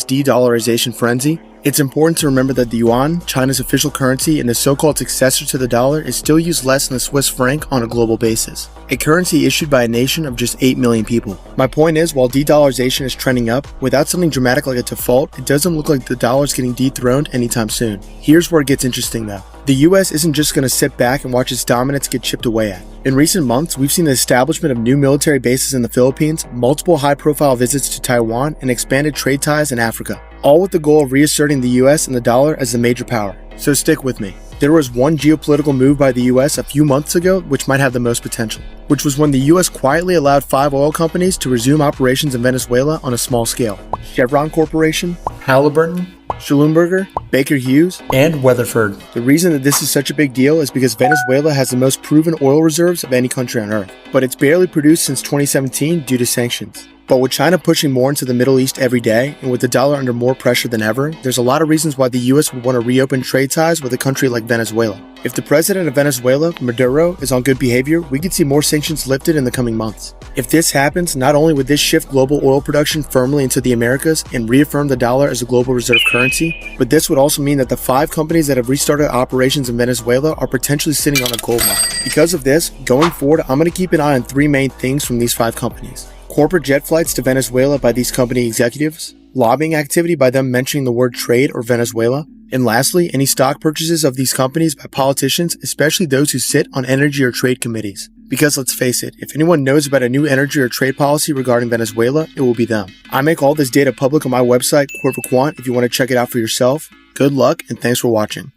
de-dollarization frenzy, it's important to remember that the yuan, China's official currency and the so-called successor to the dollar, is still used less than the Swiss franc on a global basis, a currency issued by a nation of just 8 million people. My point is, while de-dollarization is trending up, without something dramatic like a default, it doesn't look like the dollar is getting dethroned anytime soon. Here's where it gets interesting though. The US isn't just going to sit back and watch its dominance get chipped away at. In recent months, we've seen the establishment of new military bases in the Philippines, multiple high-profile visits to Taiwan, and expanded trade ties in Africa, all with the goal of reasserting the US and the dollar as the major power. So stick with me. There was one geopolitical move by the US a few months ago which might have the most potential, which was when the US quietly allowed 5 oil companies to resume operations in Venezuela on a small scale. Chevron Corporation, Halliburton, Schlumberger, Baker Hughes, and Weatherford. The reason that this is such a big deal is because Venezuela has the most proven oil reserves of any country on earth, but it's barely produced since 2017 due to sanctions. But with China pushing more into the Middle East every day, and with the dollar under more pressure than ever, there's a lot of reasons why the US would want to reopen trade ties with a country like Venezuela. If the president of Venezuela, Maduro, is on good behavior, we could see more sanctions lifted in the coming months. If this happens, not only would this shift global oil production firmly into the Americas and reaffirm the dollar as a global reserve currency, but this would also mean that the 5 companies that have restarted operations in Venezuela are potentially sitting on a gold mine. Because of this, going forward, I'm going to keep an eye on 3 main things from these 5 companies. Corporate jet flights to Venezuela by these company executives, lobbying activity by them mentioning the word trade or Venezuela, and lastly, any stock purchases of these companies by politicians, especially those who sit on energy or trade committees. Because let's face it, if anyone knows about a new energy or trade policy regarding Venezuela, it will be them. I make all this data public on my website, Corporate Quant, if you want to check it out for yourself. Good luck and thanks for watching.